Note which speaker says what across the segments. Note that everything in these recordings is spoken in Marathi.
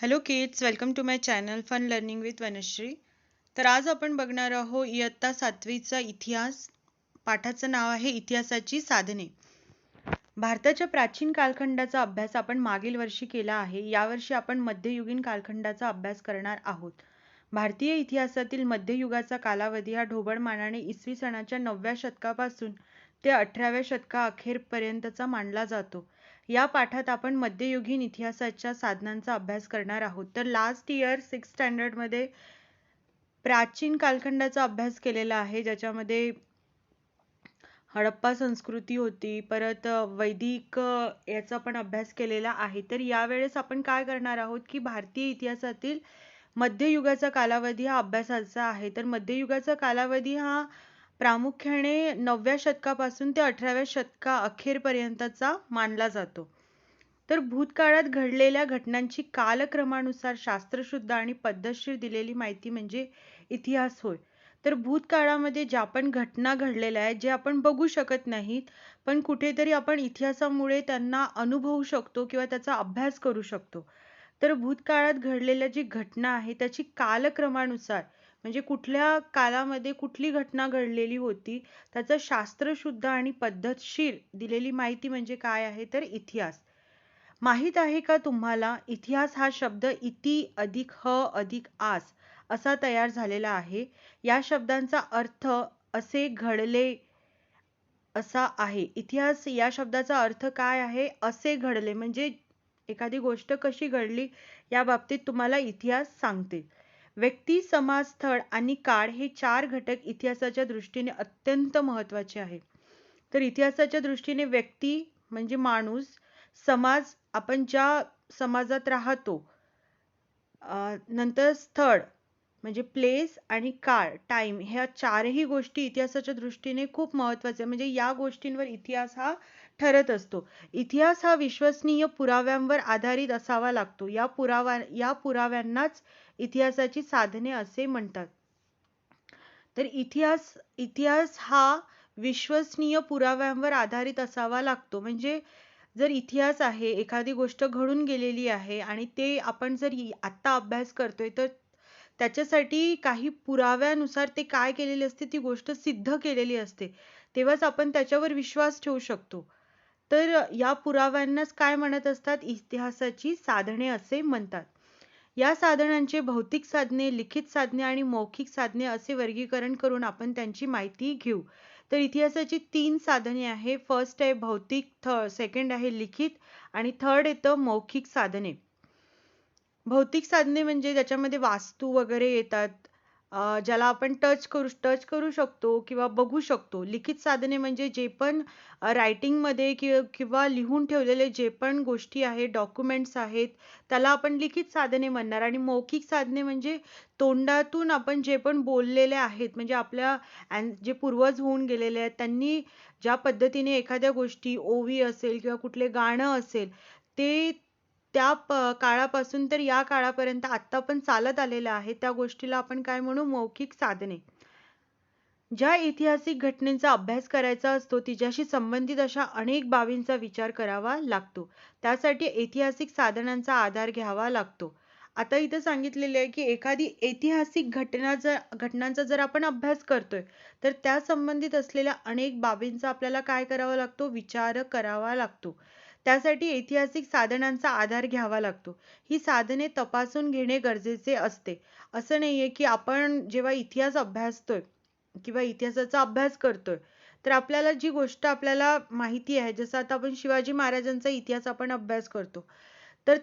Speaker 1: Hello kids, welcome to my channel fun learning with Vanshree. तर आज आपण बघणार आहोत इयत्ता 7वीचा इतिहास. पाठाचं नाव आहे इतिहासाची साधने. भारताच्या प्राचीन कालखंडाचा अभ्यास आपण मागील वर्षी केला आहे. यावर्षी आपण मध्ययुगीन कालखंडाचा अभ्यास करणार आहोत. भारतीय इतिहासातील मध्ययुगाचा कालावधी हा ढोबळमानाने इसवी सणाच्या 9व्या शतकापासून ते 18व्या शतकाअखेरपर्यंतचा मानला जातो. या पाठात आपण मध्ययुगीन इतिहासाच्या साधनांचा अभ्यास करणार आहोत. तर लास्ट इयर 6th स्टँडर्डमध्ये प्राचीन कालखंडाचा अभ्यास केलेला आहे, ज्याच्यामध्ये हडप्पा संस्कृती होती, परत वैदिक याचा पण अभ्यास केलेला आहे. तर यावेळेस आपण काय करणार आहोत की भारतीय इतिहासातील मध्ययुगाचा कालावधी हा अभ्यासाचा आहे. तर मध्ययुगाचा कालावधी हा प्रामुख्याने 9व्या शतकापासून ते 18व्या शतकाअखेरपर्यंतचा मानला जातो. तर भूतकाळात घडलेल्या घटनांची कालक्रमानुसार शास्त्रशुद्ध आणि पद्धतशीर दिलेली माहिती म्हणजे इतिहास होय. तर भूतकाळामध्ये ज्या पण घटना घडलेल्या आहेत, जे आपण बघू शकत नाहीत, पण कुठेतरी आपण इतिहासामुळे त्यांना अनुभवू शकतो किंवा त्याचा अभ्यास करू शकतो. तर भूतकाळात घडलेल्या जी घटना आहे त्याची कालक्रमानुसार म्हणजे कुठल्या कालामध्ये कुठली घटना घडलेली होती, त्याचं शास्त्रशुद्ध आणि पद्धतशीर दिलेली माहिती म्हणजे काय आहे, तर इतिहास. माहित आहे का तुम्हाला, इतिहास हा शब्द इति अधिक ह अधिक आस असा तयार झालेला आहे. या शब्दांचा अर्थ असे घडले असा आहे. इतिहास या शब्दाचा अर्थ काय आहे? असे घडले, म्हणजे एखादी गोष्ट कशी घडली या बाबतीत तुम्हाला इतिहास सांगते. व्यक्ती, समाज, स्थळ आणि काळ हे 4 घटक इतिहासाच्या दृष्टीने अत्यंत महत्त्वाचे आहे. तर इतिहासाच्या दृष्टीने व्यक्ती म्हणजे माणूस, समाज आपण ज्या समाजात राहतो, नंतर स्थळ म्हणजे प्लेस आणि काळ टाइम, ह्या चारही गोष्टी इतिहासाच्या दृष्टीने खूप महत्त्वाच्या, म्हणजे या गोष्टींवर इतिहास हा ठरत असतो. इतिहास हा विश्वसनीय पुराव्यांवर आधारित असावा लागतो. या पुराव्यांनाच इतिहासाची साधने असे म्हणतात. तर इतिहास हा विश्वसनीय पुराव्यांवर आधारित असावा लागतो. म्हणजे जर इतिहास आहे, एखादी गोष्ट घडून गेलेली आहे आणि ते आपण जर आत्ता अभ्यास करतोय, तर त्याच्यासाठी काही पुराव्यानुसार ते काय केलेली असते, ती गोष्ट सिद्ध केलेली असते. तेव्हाच आपण त्याच्यावर विश्वास ठेवू शकतो. तर या पुराव्यांनाच काय म्हणत असतात? इतिहासाची साधने असे म्हणतात. या साधनांचे भौतिक साधने, लिखित साधने आणि मौखिक साधने असे वर्गीकरण करून आपण त्यांची माहिती घेऊ. तर इतिहासाची 3 साधने आहे. फर्स्ट आहे भौतिक, सेकंड आहे लिखित आणि थर्ड येतं मौखिक साधने. भौतिक साधने म्हणजे त्याच्यामध्ये वास्तू वगैरे येतात, ज्याला आपण टच करू शकतो किंवा बघू शकतो. लिखित साधने म्हणजे जे पण रायटिंगमध्ये किंवा लिहून ठेवलेले जे पण गोष्टी आहेत, डॉक्युमेंट्स आहेत, त्याला आपण लिखित साधने म्हणणार. आणि मौखिक साधने म्हणजे तोंडातून आपण जे पण बोललेले आहेत, म्हणजे आपल्या जे पूर्वज होऊन गेलेले आहेत, त्यांनी ज्या पद्धतीने एखाद्या गोष्टी, ओवी असेल किंवा कुठले गाणं असेल, ते त्या काळापासून तर या काळापर्यंत आत्ता पण चालत आलेलं आहे, त्या गोष्टीला आपण काय म्हणू? मौखिक साधने. ज्या ऐतिहासिक घटनेचा अभ्यास करायचा असतो, तिच्याशी संबंधित अशा अनेक बाबींचा विचार करावा लागतो. त्यासाठी ऐतिहासिक साधनांचा आधार घ्यावा लागतो. आता इथं सांगितलेले आहे की एखादी ऐतिहासिक घटनांचा जर आपण अभ्यास करतोय, तर त्या संबंधित असलेल्या अनेक बाबींचा आपल्याला काय करावा लागतो? विचार करावा लागतो. त्यासाठी ऐतिहासिक साधनांचा आधार घ्यावा लागतो. ही साधने तपासून घेणे गरजेचे असते. असं नाहीये की आपण जेव्हा इतिहास अभ्यासतोय किंवा इतिहासाचा अभ्यास करतोय, तर आपल्याला जी गोष्ट आपल्याला माहिती आहे, जसं आता आपण शिवाजी महाराजांचा इतिहास आपण अभ्यास करतो, तर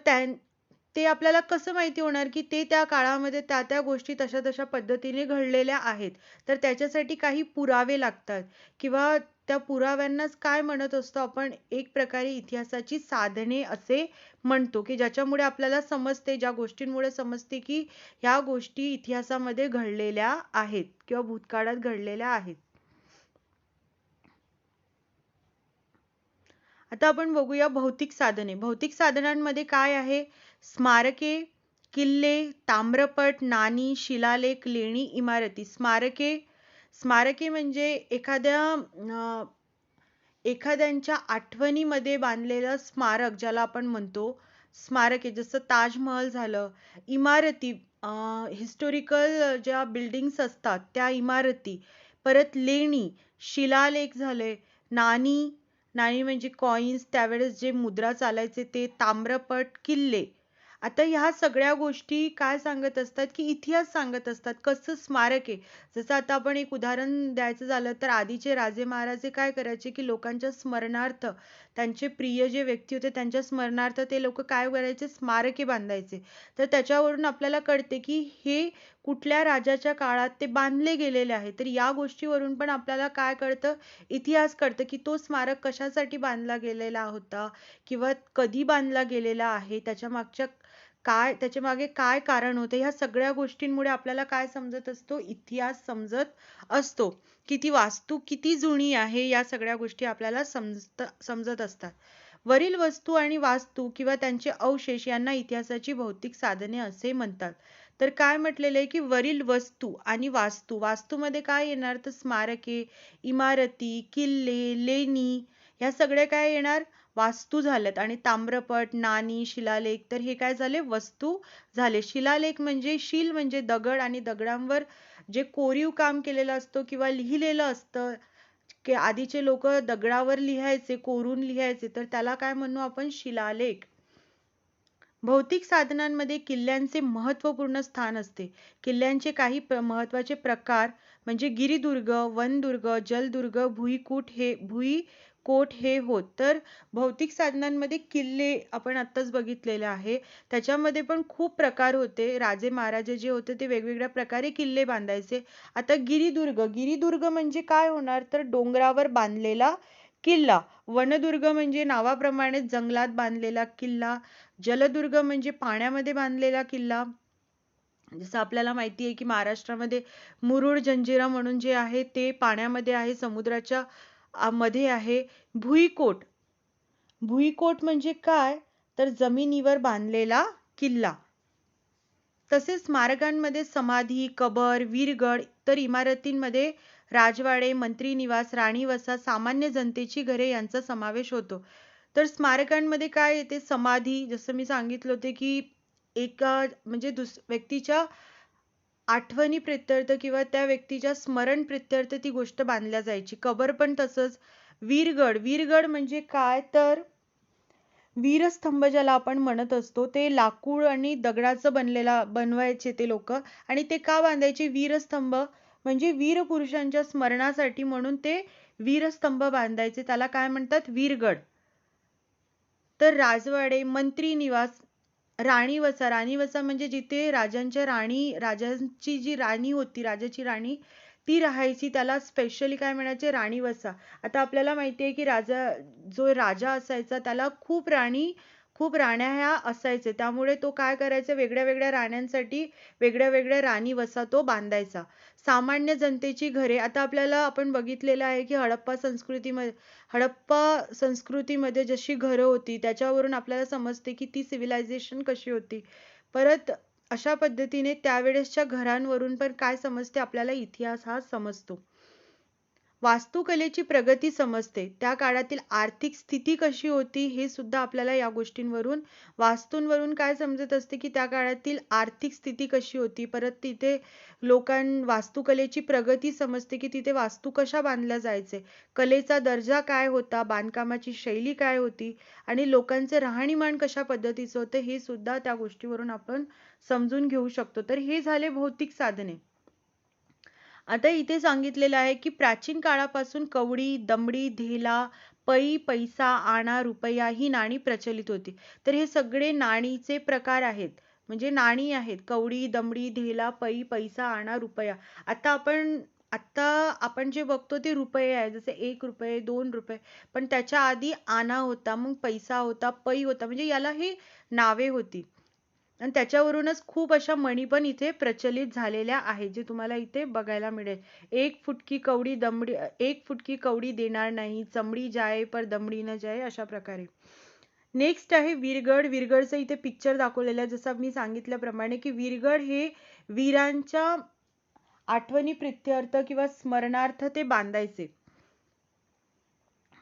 Speaker 1: ते आपल्याला कसं माहिती होणार की ते त्या काळामध्ये त्या गोष्टी तशा पद्धतीने घडलेल्या आहेत. तर त्याच्यासाठी काही पुरावे लागतात किंवा त्या पुराव्यांनाच काय म्हणत असतो आपण? एक प्रकारे इतिहासाची साधने असे म्हणतो, की ज्याच्यामुळे आपल्याला समजते, ज्या गोष्टींमुळे समजते की ह्या गोष्टी इतिहासामध्ये घडलेल्या आहेत किंवा भूतकाळात घडलेल्या आहेत. आता आपण बघूया भौतिक साधने. भौतिक साधनांमध्ये काय आहे? स्मारके, किल्ले, ताम्रपट, नाणी, शिलालेख, लेणी, इमारती. स्मारके म्हणजे एखाद्यांच्या आठवणीमध्ये बांधलेलं स्मारक ज्याला आपण म्हणतो, स्मारके जसं ताजमहल झालं, इमारती हिस्टोरिकल ज्या बिल्डिंग्स असतात त्या इमारती, परत लेणी, शिलालेख झाले, नाणी नाणी म्हणजे कॉइन्स, त्यावेळेस जे मुद्रा चालायचे ते, ताम्रपट, किल्ले. आता ह्या सगळ्या गोष्टी काय सांगत असतात, की इतिहास सांगत असतात. कसं स्मारक आहे. जसं आता आपण एक उदाहरण द्यायचं झालं तर आधीचे राजे महाराजे काय करायचे, की लोकांच्या स्मरणार्थ त्यांचे प्रिय जे व्यक्ती होते त्यांच्या स्मरणार्थ ते लोक काय करायचे, स्मारके बांधायचे. तर त्याच्यावरून आपल्याला कळते, की हे कुठल्या राजाच्या काळात ते बांधले गेलेले आहे. तर या गोष्टीवरून पण आपल्याला काय कळतं, इतिहास कळतं, की तो स्मारक कशासाठी बांधला गेलेला होता किंवा कधी बांधला गेलेला आहे, त्याच्या मागे काय कारण होते. ह्या सगळ्या गोष्टींमुळे आपल्याला काय समजत असतो, इतिहास समजत असतो. की वास्तू किती जुनी आहे या सगळ्या गोष्टी आपल्याला समजत असतात. वरील वस्तू आणि वास्तू किंवा त्यांचे अवशेष यांना इतिहासाची भौतिक साधने असे म्हणतात. तर काय म्हटलेलं आहे, की वरील वस्तू आणि वास्तूमध्ये काय येणार, तर स्मारके, इमारती, किल्ले, लेणी ह्या सगळ्या काय येणार, वास्तू झाल्यात. आणि ताम्रपट, नाणी, शिलालेख तर हे काय झाले, वस्तू झाले. शिलालेख म्हणजे शील म्हणजे दगड, आणि दगडांवर जे कोरीव काम केलेलं असतं किंवा लिहिलेलं असतं, की आधीचे लोक दगडावर लिहायचे, कोरून लिहायचे, तर त्याला काय म्हणू आपण, शिलालेख. भौतिक साधनांमध्ये किल्ल्यांचे महत्त्वपूर्ण स्थान असते. किल्ल्यांचे काही महत्त्वाचे प्रकार म्हणजे गिरिदुर्ग, वनदुर्ग, जलदुर्ग, भुईकोट हे होत. तर भौतिक साधनांमध्ये किल्ले आपण आत्ताच बघितलेले आहे. त्याच्यामध्ये पण खूप प्रकार होते. राजे महाराजे जे होते ते वेगवेगळ्या प्रकारे किल्ले बांधायचे. आता गिरिदुर्ग म्हणजे काय होणार, तर डोंगरावर बांधलेला किल्ला. वनदुर्ग म्हणजे नावाप्रमाणे जंगलात बांधलेला किल्ला. जलदुर्ग म्हणजे पाण्यामध्ये बांधलेला किल्ला. जसं आपल्याला माहिती आहे, की महाराष्ट्रामध्ये मुरुड जंजिरा म्हणून जे आहे ते पाण्यामध्ये आहे, समुद्राच्या मध्ये आहे. भुईकोट म्हणजे काय, तर जमिनीवर बांधलेला किल्ला. तसेच स्मारकांमध्ये समाधी, कबर, वीरगड, तर इमारतींमध्ये राजवाडे, मंत्री निवास, राणी वसा, सामान्य जनतेची घरे यांचा समावेश होतो. तर स्मारकांमध्ये काय येते, समाधी, जसं मी सांगितलं होते, की एका म्हणजे व्यक्तीच्या आठवणी प्रित्यर्थ किंवा त्या व्यक्तीच्या स्मरण प्रित्यर्थ ती गोष्ट बांधल्या जायची. कबर पण तसंच. वीरगड म्हणजे काय, तर वीरस्तंभ ज्याला आपण म्हणत असतो, ते लाकूड आणि दगडाचं बनवायचे ते लोक. आणि ते का बांधायचे, वीरस्तंभ म्हणजे वीर पुरुषांच्या स्मरणासाठी म्हणून ते वीरस्तंभ बांधायचे, त्याला काय म्हणतात, वीरगड. तर राजवाडे, मंत्री निवास, राणी वसा म्हणजे जिथे राजांची जी राणी होती, राजाची राणी ती राहायची, त्याला स्पेशली काय म्हणायचे, राणी वसा. आता आपल्याला माहिती आहे, की जो राजा असायचा त्याला खूप राण्या ह्या असायचे, त्यामुळे तो काय करायचा, वेगळ्या वेगळ्या राण्यांसाठी वेगळ्या वेगळ्या राणी वसा तो बांधायचा. सामान्य जनतेची घरे, आता आपण बघितलेलं आहे, की हडप्पा संस्कृतीमध्ये जशी घरं होती त्याच्यावरून आपल्याला समजते, की ती सिव्हिलायझेशन कशी होती. परत अशा पद्धतीने त्यावेळेसच्या घरांवरून पण काय समजते, आपल्याला इतिहास हा समजतो. वास्तुकलेची प्रगती समजते. त्या काळातील आर्थिक स्थिती कशी होती हे सुद्धा आपल्याला या गोष्टींवरून, वास्तूंवरून काय समजत असते, की त्या काळातील आर्थिक स्थिती कशी होती. परत तिथे वास्तुकलेची प्रगती समजते, की तिथे वास्तू कशा बांधल्या जायचे, कलेचा दर्जा काय होता, बांधकामाची शैली काय होती, आणि लोकांचे राहणीमान कशा पद्धतीचं होतं, हे सुद्धा त्या गोष्टीवरून आपण समजून घेऊ शकतो. तर हे झाले भौतिक साधने. आता इथे सांगितलेलं आहे, की प्राचीन काळापासून कवडी, दमडी, धेला, पै, पैसा, आणा, रुपया ही नाणी प्रचलित होती. तर हे सगळे नाणीचे प्रकार आहेत, म्हणजे नाणी आहेत. कवडी, दमडी, धेला, पै, पैसा, आणा, रुपया. आता आपण जे बघतो ते रुपये आहे, जसे 1 रुपये, 2 रुपये. पण त्याच्या आधी आणा होता, मग पैसा होता, पै होता, म्हणजे याला ही नावे होती. आणि त्याच्यावरूनच खूप अशा म्हणी पण इथे प्रचलित झालेल्या आहेत, जे तुम्हाला इथे बघायला मिळेल. एक फुटकी कवडी देणार नाही, चमडी जाए पर दमडी न जाए, अशा प्रकारे. नेक्स्ट आहे वीरगडचं इथे पिक्चर दाखवलेलं आहे. जसं मी सांगितल्याप्रमाणे, की वीरगड हे वीरांच्या आठवणी प्रित्यर्थ किंवा स्मरणार्थ ते बांधायचे.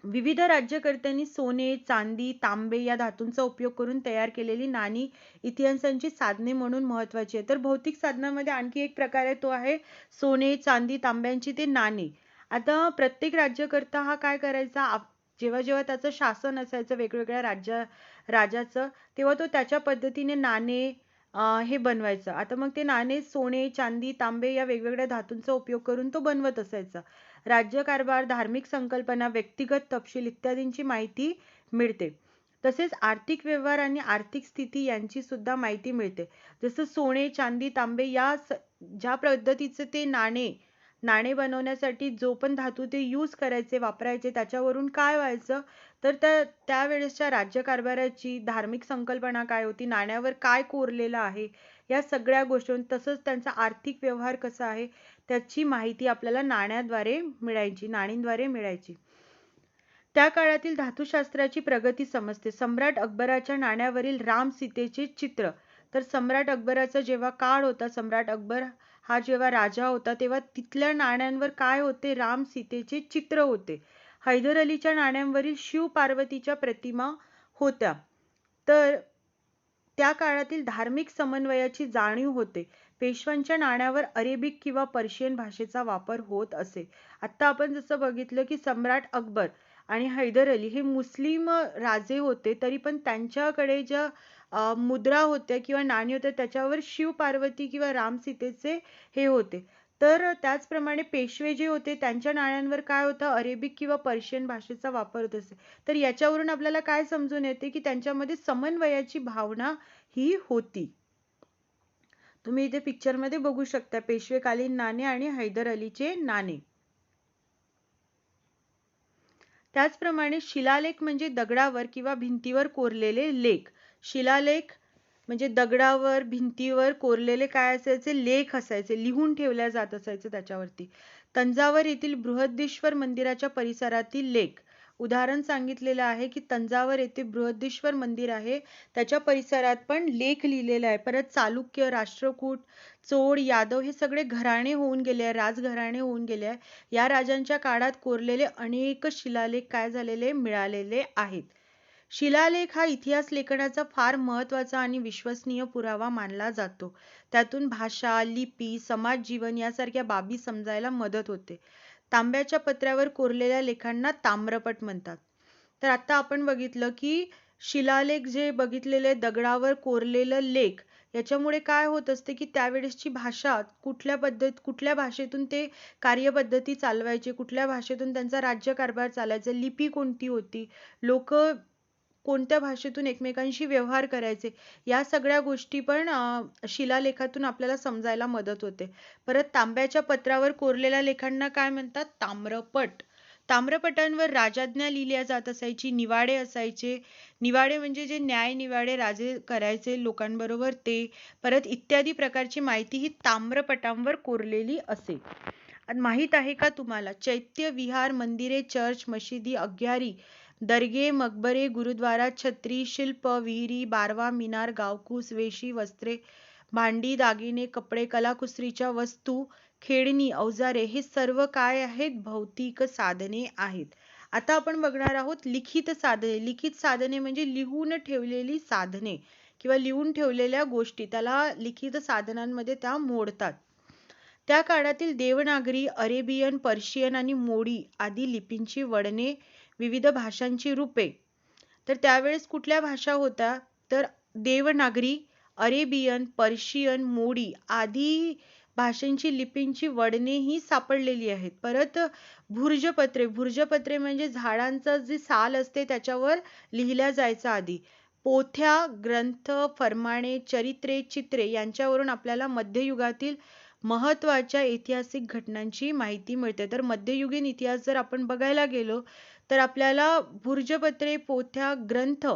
Speaker 1: विविध राज्यकर्त्यांनी सोने, चांदी, तांबे या धातूंचा उपयोग करून तयार केलेली नाणी इतिहासाची साधने म्हणून महत्वाची आहे. तर भौतिक साधनामध्ये आणखी एक प्रकार आहे, तो आहे सोने, चांदी, तांब्यांची ते नाणी. आता प्रत्येक राज्यकर्ता हा काय करायचा, जेव्हा जेव्हा त्याचं शासन असायचं वेगवेगळ्या राजाचं, तेव्हा तो त्याच्या पद्धतीने नाणे हे बनवायचं. आता मग ते नाणे सोने, चांदी, तांबे या वेगवेगळ्या धातूंचा उपयोग करून तो बनवत असायचा. राज्यकारभार, धार्मिक संकल्पना, व्यक्तिगत तपशील इत्यादींची माहिती मिळते. तसेच आर्थिक व्यवहार आणि आर्थिक स्थिती यांची सुद्धा माहिती मिळते. जसं सोने, चांदी, तांबे ज्या पद्धतीचे ते नाणे बनवण्यासाठी जो पण धातू ते यूज करायचे, वापरायचे, त्याच्यावरून काय व्हायचं, तर त्यावेळेसच्या राज्यकारभाराची धार्मिक संकल्पना काय होती, नाण्यावर काय कोरलेलं आहे, या सगळ्या गोष्टी, तसंच त्यांचा आर्थिक व्यवहार कसा आहे, त्याची माहिती आपल्याला नाण्यांद्वारे मिळायची. त्या काळातील धातुशास्त्राची प्रगती समजते. सम्राट अकबराच्या नाण्यावरील राम सीतेचे चित्र. तर सम्राट अकबराचा जेव्हा काळ होता, सम्राट अकबर हा जेव्हा राजा होता, तेव्हा तिथल्या नाण्यांवर काय होते, राम सीतेचे चित्र होते. हैदर अलीच्या नाण्यांवरील शिव पार्वतीच्या प्रतिमा होत्या. तर त्या काळातील धार्मिक समन्वयाची जाणीव होते. पेशव्यांच्या नाण्यावर अरेबिक किंवा पर्शियन भाषेचा वापर होत असे. आता आपण जसं बघितलं की सम्राट अकबर आणि हैदर अली हे मुस्लिम राजे होते, तरी पण त्यांच्याकडे ज्या मुद्रा होत्या किंवा नाणी होत्या, त्याच्यावर शिव पार्वती किंवा राम सीतेचे हे होते. तर त्याचप्रमाणे पेशवे जे होते, त्यांच्या नाण्यांवर काय होतं, अरेबिक किंवा पर्शियन भाषेचा वापर होत असे. तर याच्यावरून आपल्याला काय समजून येते की त्यांच्यामध्ये समन्वयाची भावना ही होती. तुम्ही इथे पिक्चर मध्ये बघू शकता पेशवेकालीन नाणे आणि हैदर अलीचे नाणे. त्याचप्रमाणे शिलालेख म्हणजे दगडावर किंवा भिंतीवर कोरलेले लेख. शिलालेख म्हणजे दगडावर, भिंतीवर कोरलेले काय असायचे, लेख असायचे, लिहून ठेवल्या जात असायचे त्याच्यावरती. तंजावर येथील बृहदीश्वर मंदिराच्या परिसरातील लेख. उदाहरण सांगितलेलं आहे की तंजावर येथे बृहदीश्वर मंदिर आहे, त्याच्या परिसरात पण लेख लिहिलेला आहे. परत चालुक्य, राष्ट्रकूट, चोळ, यादव हे सगळे घराणे होऊन गेले आहे, राजघराणे होऊन गेले आहे. या राजांच्या काळात कोरलेले अनेक शिलालेख काय झालेले, मिळालेले आहेत. शिलालेख हा इतिहास लेखनाचा फार महत्वाचा आणि विश्वसनीय पुरावा मानला जातो. त्यातून भाषा, लिपी, समाज जीवन यासारख्या बाबी समजायला मदत होते. तांब्याच्या पत्र्यावर कोरलेल्या लेखांना ताम्रपट म्हणतात. तर आता आपण बघितलं की शिलालेख जे बघितलेले दगडावर कोरलेलं लेख, याच्यामुळे काय होत असते की त्यावेळेसची भाषा कुठल्या भाषेतून ते कार्यपद्धती चालवायचे, कुठल्या भाषेतून त्यांचा राज्यकारभार चालायचा, लिपी कोणती होती, लोक कोणत्या भाषेतून एकमेकांशी व्यवहार करायचे, या सगळ्या गोष्टी पण शिलालेखातून आपल्याला समजायला मदत होते. परत तांब्याच्या पत्रावर कोरलेल्या लेखांना काय म्हणतात, ताम्रपट. ताम्रपटांवर राजाज्ञा लिहिल्या जात असायची, निवाडे असायचे. निवाडे म्हणजे जे न्याय निवाडे राजे करायचे लोकांबरोबर ते. परत इत्यादी प्रकारची माहिती ही ताम्रपटांवर कोरलेली असे. माहित आहे का तुम्हाला, चैत्य, विहार, मंदिरे, चर्च, मशिदी, अग्यारी, दर्गे, मकबरे, गुरुद्वारा, छत्री, शिल्प, विहिरी, बारवा, मिनार, गावकूस, वेशी, वस्त्रे, भांडी, दागिने, कपडे, कलाकुसरीच्या वस्तू, खेळणी, अवजारे हे सर्व काय आहेत, भौतिक साधने आहेत. आता आपण बघणार आहोत लिखित साधने. लिखित साधने म्हणजे लिहून ठेवलेली साधने किंवा लिहून ठेवलेल्या गोष्टी, त्याला लिखित साधनांमध्ये त्या मोडतात. त्या काळातील देवनागरी, अरेबियन, पर्शियन आणि मोडी आदी लिपींची वळणे, विविध भाषांची रूपे. तर त्यावेळेस कुठल्या भाषा होत्या, तर देवनागरी, अरेबियन, पर्शियन, मोडी आदी भाषांची लिपींची वळणे ही सापडलेली आहेत. परत भुर्जपत्रे म्हणजे झाडांचं जे साल असते त्याच्यावर लिहिल्या जायचं आधी. पोथ्या, ग्रंथ, फरमाणे, चरित्रे, चित्रे यांच्यावरून आपल्याला मध्ययुगातील महत्वाच्या ऐतिहासिक घटनांची माहिती मिळते. तर मध्ययुगीन इतिहास जर आपण बघायला गेलो तर आपल्याला भुर्जपत्रे, पोथ्या, ग्रंथ,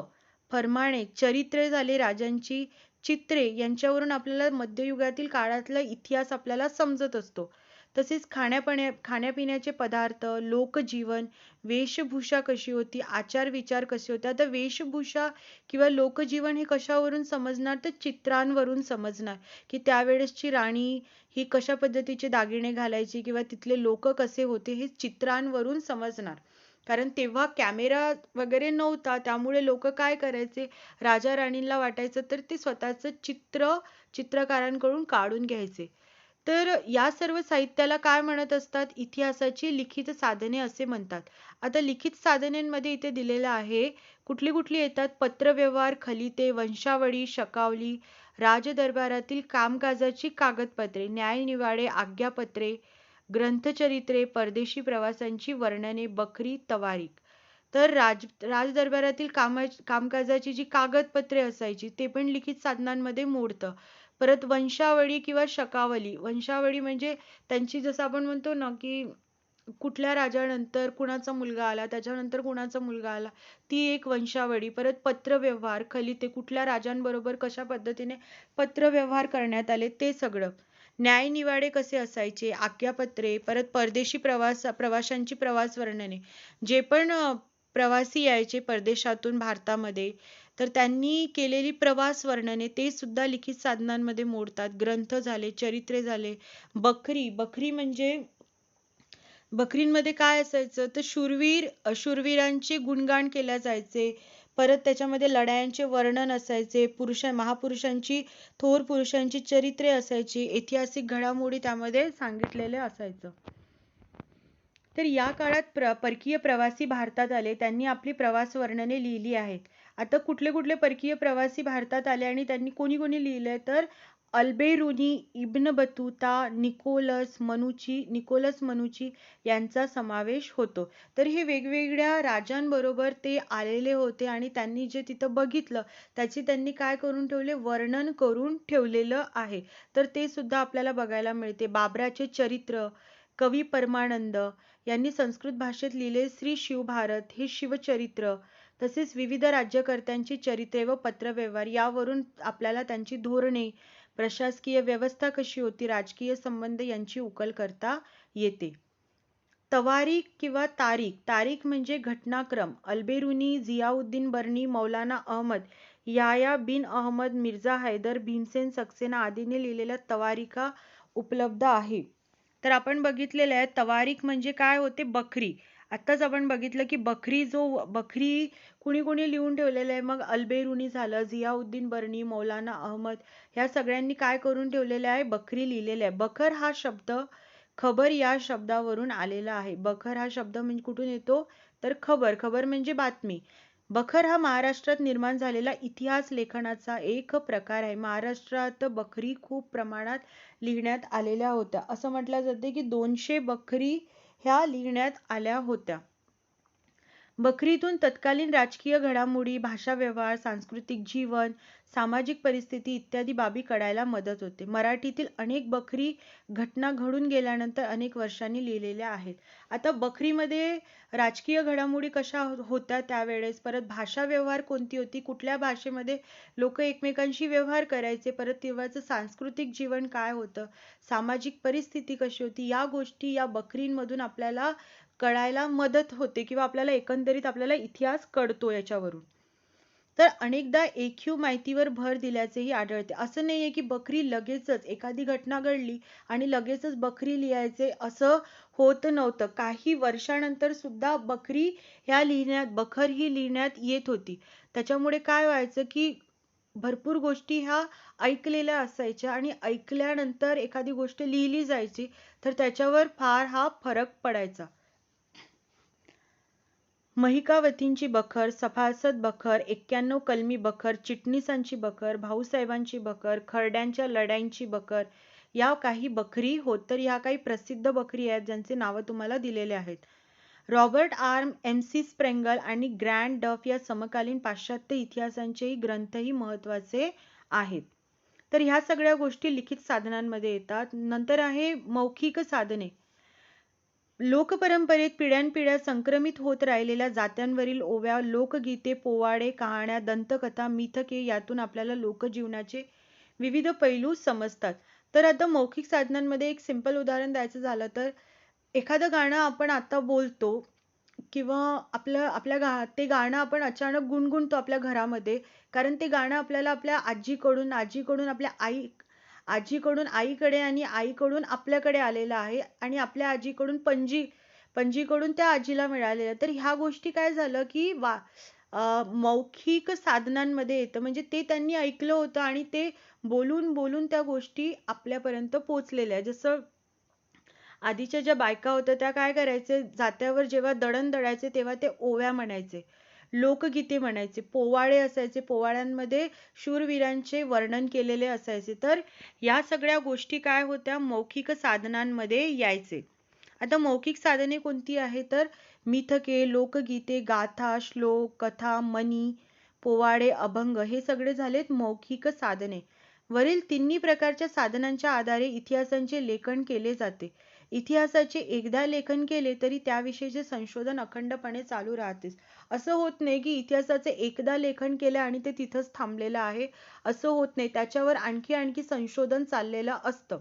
Speaker 1: फरमाणे, चरित्रे झाले राजांची, चित्रे यांच्यावरून आपल्याला मध्ययुगातील काळातला इतिहास आपल्याला समजत असतो. तसेच खाण्यापिण्याचे पदार्थ, लोकजीवन, वेशभूषा कशी होती, आचार विचार कसे होते. आता वेशभूषा किंवा लोकजीवन हे कशावरून समजणार, तर चित्रांवरून समजणार की त्यावेळेसची राणी ही कशा पद्धतीचे दागिने घालायची किंवा तिथले लोक कसे होते, हे चित्रांवरून समजणार. कारण तेव्हा कॅमेरा वगैरे नव्हता, त्यामुळे लोक काय करायचे, राजा राणींना वाटायचं तर ते स्वतःचं चित्र चित्रकारांकडून काढून घ्यायचे. तर या सर्व साहित्याला काय म्हणत असतात, इतिहासाची लिखित साधने असे म्हणतात. आता लिखित साधनेमध्ये इथे दिलेलं आहे, कुठली कुठली येतात, पत्रव्यवहार, खलिते, वंशावळी, शकावली, राजदरबारातील कामकाजाची कागदपत्रे, न्यायनिवाडे, आज्ञापत्रे, ग्रंथचरित्रे, परदेशी प्रवासांची वर्णने, बखरी, तवारीख. तर राजदरबारातील कामकाजाची जी कागदपत्रे असायची ते पण लिखित साधनांमध्ये मोडतं. परत वंशावळी किंवा शकावली, वंशावळी म्हणजे त्यांची, जसं आपण म्हणतो ना की कुठल्या राजानंतर कुणाचा मुलगा आला, त्याच्यानंतर कुणाचा मुलगा आला, ती एक वंशावळी. परत पत्रव्यवहार, खलिते, कुठल्या राजांबरोबर कशा पद्धतीने पत्रव्यवहार करण्यात आले ते सगळं. न्यायनिवाडे कसे असायचे, आज्ञापत्रे, परत परदेशी प्रवाशांची प्रवास वर्णने, जे पण प्रवासी यायचे परदेशातून भारतामध्ये, तर त्यांनी केलेली प्रवास वर्णने ते सुद्धा लिखित साधनांमध्ये मोडतात. ग्रंथ झाले, चरित्रे झाले. बखरी म्हणजे बखरींमध्ये काय असायचं तर शूरवीरांचे गुणगान केले जायचे. परत त्याच्यामध्ये लढायांचे वर्णन असायचे, महापुरुषांची, थोर पुरुषांची चरित्रे असायची, ऐतिहासिक घडामोडी त्यामध्ये सांगितलेले असायचं. तर या काळात परकीय प्रवासी भारतात आले, त्यांनी आपली प्रवास वर्णने लिहिली आहेत. आता कुठले कुठले परकीय प्रवासी भारतात आले आणि त्यांनी कोणी कोणी लिहिलंय तर अल्बेरुनी, इब्न बतूता, निकोलस मनुची यांचा समावेश होतो. तर हे वेगवेगळ्या राजांबरोबर ते आलेले होते आणि त्यांनी जे तिथं बघितलं त्याची त्यांनी काय करून ठेवले, वर्णन करून ठेवलेलं आहे. तर ते सुद्धा आपल्याला बघायला मिळते. बाबराचे चरित्र, कवी परमानंद यांनी संस्कृत भाषेत लिहिले श्री शिवभारत हे शिवचरित्र. तसेच विविध राज्यकर्त्यांची चरित्रे व पत्रव्यवहार यावरून आपल्याला त्यांची धोरणे, प्रशासकीय व्यवस्था कशी होती, राजकीय संबंध यांची उकल करता येते. तवारीख किंवा तारीख म्हणजे घटनाक्रम. अल्बेरुनी, जियाउद्दीन बर्नी, मौलाना अहमद, याया बिन अहमद, मिर्झा हैदर, भीमसेन सक्सेना आदींनी लिहिलेल्या तवारिका उपलब्ध आहे. तर आपण बघितलेलं आहे तवारीख म्हणजे काय होते, बखरी. आत्ताच आपण बघितलं की बखरी कुणी कुणी लिहून ठेवलेलं आहे, मग अल्बेरुनी झालं, जियाउद्दीन बर्नी, मौलाना अहमद, ह्या सगळ्यांनी काय करून ठेवलेलं आहे, बखरी लिहिलेलं आहे. बखर हा शब्द खबर या शब्दावरून आलेला आहे. बखर हा शब्द म्हणजे कुठून येतो तर खबर म्हणजे बातमी. बखर हा महाराष्ट्रात निर्माण झालेला इतिहास लेखनाचा एक प्रकार आहे. महाराष्ट्रात बखरी खूप प्रमाणात लिहिण्यात आलेल्या होत्या. असं म्हटलं जाते की 200 बखरी ह्या लिहिण्यात आल्या होत्या. बखरीतून तत्कालीन राजकीय घडामोडी, भाषा व्यवहार, सांस्कृतिक जीवन, सामाजिक परिस्थिती इत्यादी बाबी कळायला मदत होते. मराठीतील अनेक बखरी घटना घडून गेल्यानंतर अनेक वर्षांनी लिहिलेल्या आहेत. आता बखरीमध्ये राजकीय घडामोडी कशा होत्या त्यावेळेस, परत भाषा व्यवहार कोणती होती, कुठल्या भाषेमध्ये लोक एकमेकांशी व्यवहार करायचे, परत तेव्हाचं सांस्कृतिक जीवन काय होतं, सामाजिक परिस्थिती कशी होती, या गोष्टी या बखरींमधून आपल्याला कळायला मदत होते किंवा आपल्याला एकंदरीत आपल्याला इतिहास कळतो याच्यावरून. तर अनेकदा एकूव माहितीवर भर दिल्याचेही आढळते. असं नाहीये की बखरी लगेचच एखादी घटना घडली आणि लगेचच बखरी लिहायचे असं होत नव्हतं. काही वर्षानंतर सुद्धा बखर ही लिहिण्यात येत होती. त्याच्यामुळे काय व्हायचं की भरपूर गोष्टी ह्या ऐकलेल्या असायच्या आणि ऐकल्यानंतर एखादी गोष्ट लिहिली जायची तर त्याच्यावर फार हा फरक पडायचा. महिकावतींची बखर, सभासद बखर, 91 कलमी बखर, चिटणीसांची बखर, भाऊसाहेबांची बखर, खर्ड्यांच्या लढाईंची बखर, या काही बखरी होत. तर या काही प्रसिद्ध बखरी आहेत ज्यांचे नाव तुम्हाला दिलेले आहेत. रॉबर्ट आर्म, MC स्प्रेंगल आणि ग्रँड डफ या समकालीन पाश्चात्य इतिहासांचेही ग्रंथही महत्वाचे आहेत. तर ह्या सगळ्या गोष्टी लिखित साधनांमध्ये येतात. नंतर आहे मौखिक साधने. लोकपरंपरेत पिढ्यानपिढ्या संक्रमित होत राहिलेल्या जात्यांवरील ओव्या, लोकगीते, पोवाडे, कहाण्या, दंतकथा, मिथके यातून आपल्याला लोकजीवनाचे विविध पैलू समजतात. तर आता मौखिक साधनांमध्ये एक सिंपल उदाहरण द्यायचं झालं तर एखादं गाणं आपण आता बोलतो किंवा ते गाणं आपण अचानक गुणगुणतो आपल्या घरामध्ये, कारण ते गाणं आपल्याला आपल्या आजीकडून आपल्या आजीकडून आईकडे आणि आईकडून आपल्याकडे आलेलं आहे आणि आपल्या आजीकडून पणजीकडून त्या आजीला मिळालेल्या. तर ह्या गोष्टी काय झालं की मौखिक साधनांमध्ये येतं. म्हणजे ते त्यांनी ऐकलं होतं आणि ते बोलून बोलून त्या गोष्टी आपल्यापर्यंत पोहोचलेल्या. जसं आधीच्या ज्या बायका होत्या त्या काय करायचे, जात्यावर जेव्हा दळण दळायचे तेव्हा ते ओव्या म्हणायचे, लोकगीते म्हणायचे, पोवाडे असायचे, पोवाड्यांमध्ये शूरवीरांचे वर्णन केलेले असायचे. तर या सगळ्या गोष्टी काय होत्या, मौखिक साधनांमध्ये यायचे. आता मौखिक साधने कोणती आहे तर मिथके, लोकगीते, गाथा, श्लोक, कथा, म्हणी, पोवाडे, अभंग हे सगळे झालेत मौखिक साधने. वरील तिन्ही प्रकारच्या साधनांच्या आधारे इतिहासांचे लेखन केले जाते. इतिहासाचे एकदा लेखन केले तरी त्याविषयीचे संशोधन अखंडपणे चालू राहतेच. असं होत नाही की इतिहासाचे एकदा लेखन केलं आणि ते तिथंच थांबलेलं आहे, असं होत नाही. त्याच्यावर आणखी आणखी संशोधन चाललेलं असतं.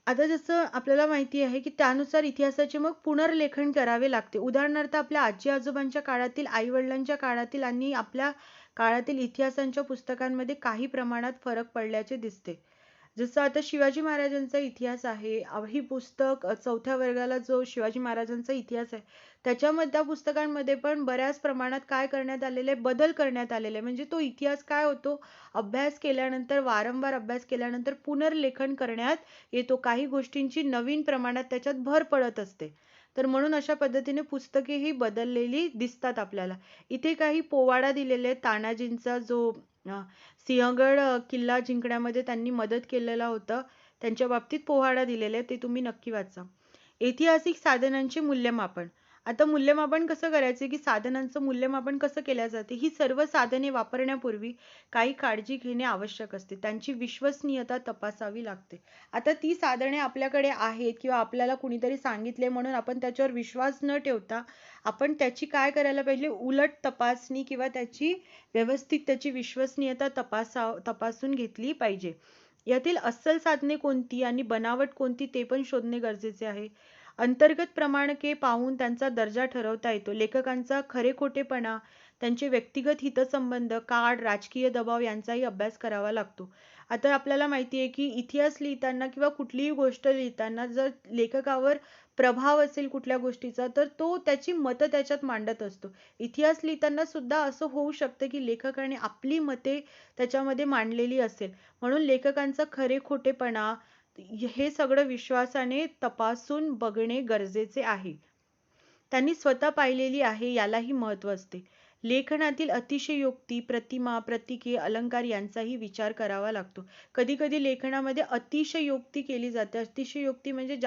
Speaker 1: आता जसं आपल्याला माहिती आहे की त्यानुसार इतिहासाचे मग पुनर्लेखन करावे लागते. उदाहरणार्थ आपल्या आजी आजोबांच्या काळातील, आई वडिलांच्या काळातील आणि आपल्या काळातील इतिहासांच्या पुस्तकांमध्ये काही प्रमाणात फरक पडल्याचे दिसते. जसं आता शिवाजी महाराजांचा इतिहास आहे. ही पुस्तक 4थ्या वर्गाला जो शिवाजी महाराजांचा इतिहास आहे, त्याच्यामध्ये त्या पुस्तकांमध्ये पण बऱ्याच प्रमाणात काय करण्यात आलेले बदल करण्यात आलेले. म्हणजे तो इतिहास काय होतो, अभ्यास केल्यानंतर, वारंवार अभ्यास केल्यानंतर पुनर्लेखन करण्यात येतो. काही गोष्टींची नवीन प्रमाणात त्याच्यात भर पडत असते. तर म्हणून अशा पद्धतीने पुस्तकेही बदललेली दिसतात आपल्याला. इथे काही पोवाडा दिलेले आहेत. तानाजींचा जो सिंहगड किल्ला जिंकण्यामध्ये त्यांनी मदत केलेला होता. त्यांच्या बाबतीत पोवाडा दिलेले आहे. ते तुम्ही नक्की वाचा. ऐतिहासिक साधनांचे मूल्यमापन. आता मूल्यमापन कसं करायचे की साधनांचं मूल्यमापन कसं केलं जाते? ही सर्व साधने वापरण्यापूर्वी काही काळजी घेणे आवश्यक असते. त्यांची विश्वसनीयता तपासावी लागते. आता ती साधने आपल्याकडे आहेत किंवा आपल्याला कुणीतरी सांगितले म्हणून आपण त्याच्यावर विश्वास न ठेवता आपण त्याची काय करायला पाहिजे, उलट तपासणी किंवा त्याची व्यवस्थित त्याची विश्वसनीयता तपासून घेतली पाहिजे. यातील अस्सल साधने कोणती आणि बनावट कोणती ते पण शोधणे गरजेचे आहे. अंतर्गत प्रमाणके पाहून त्यांचा दर्जा ठरवता येतो. लेखकांचा खरेखोटेपणा, त्यांचे व्यक्तिगत हितसंबंध, काळ, राजकीय दबाव यांचाही अभ्यास करावा लागतो. आता आपल्याला माहिती आहे की इतिहास लिहिताना किंवा कुठलीही गोष्ट लिहिताना जर लेखकावर प्रभाव असेल कुठल्या गोष्टीचा तर तो त्याची मतं त्याच्यात मांडत असतो. इतिहास लिहिताना सुद्धा असं होऊ शकतं की लेखकाने आपली मते त्याच्यामध्ये मांडलेली असेल. म्हणून लेखकांचा खरेखोटेपणा हे सगळं विश्वासाने तपासून बघणे गरजेचे आहे. त्यांनी स्वतः पाहिलेली आहे यालाही महत्त्व असते. लेखनातील अतिशयोक्ती, प्रतिमा, प्रतीके, अलंकार यांचाही विचार करावा लागतो. कधी-कधी लेखनामध्ये अतिशयोक्ती केली जाते. अतिशयोक्ती म्हणजे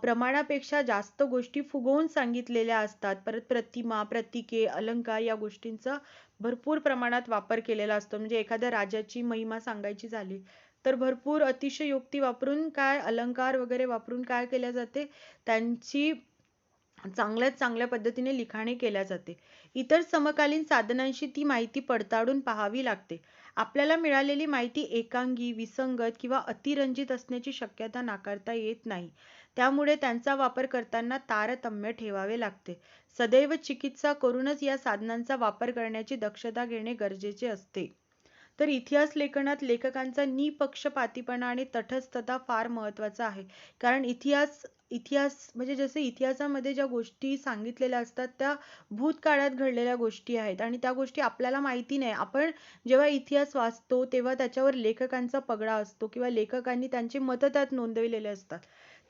Speaker 1: प्रमाणापेक्षा जास्त गोष्टी फुगवून सांगितलेल्या असतात. परत प्रतिमा, प्रतीके, अलंकार या गोष्टींचा भरपूर प्रमाणात वापर केलेला असतो. म्हणजे एखाद्या राजाची महिमा सांगायची झाली तर भरपूर अतिशयोक्ती वापरून काय अलंकार वगैरे वापरून काय केल्या जाते, त्यांची चांगल्यात चांगल्या पद्धतीने लिखाणे केल्या जाते. इतर समकालीन साधनांशी ती माहिती पडताळून पाहावी लागते. आपल्याला मिळालेली माहिती एकांगी, विसंगत किंवा अतिरंजित असण्याची शक्यता नाकारता येत नाही. त्यामुळे त्यांचा वापर करताना तारतम्य ठेवावे लागते. सदैव चिकित्सा करूनच या साधनांचा वापर करण्याची दक्षता घेणे गरजेचे असते. तर इतिहास लेखनात लेखकांचा निपक्षपातीपणा आणि तटस्थता फार महत्त्वाचा आहे. कारण इतिहास इतिहास म्हणजे जसे इतिहासामध्ये ज्या गोष्टी सांगितलेल्या असतात त्या भूतकाळात घडलेल्या गोष्टी आहेत आणि त्या गोष्टी आपल्याला माहिती नाही. आपण जेव्हा इतिहास वाचतो तेव्हा त्याच्यावर लेखकांचा पगडा असतो किंवा लेखकांनी त्यांचे मतं त्यात नोंदविलेले असतात.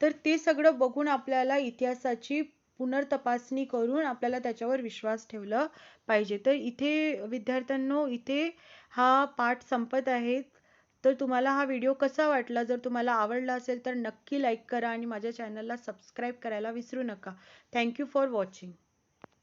Speaker 1: तर ते सगळं बघून आपल्याला इतिहासाची पुनर्तपासणी करून आपल्याला त्याच्यावर विश्वास ठेवला पाहिजे. तर इथे विद्यार्थ्यांनो, इथे हा पाठ संपत आहे. तर तुम्हाला हा व्हिडिओ कसा वाटला? जर तुम्हाला आवडला असेल तर नक्की लाईक करा आणि माझ्या चॅनलला सबस्क्राईब करायला विसरू नका. Thank you for watching.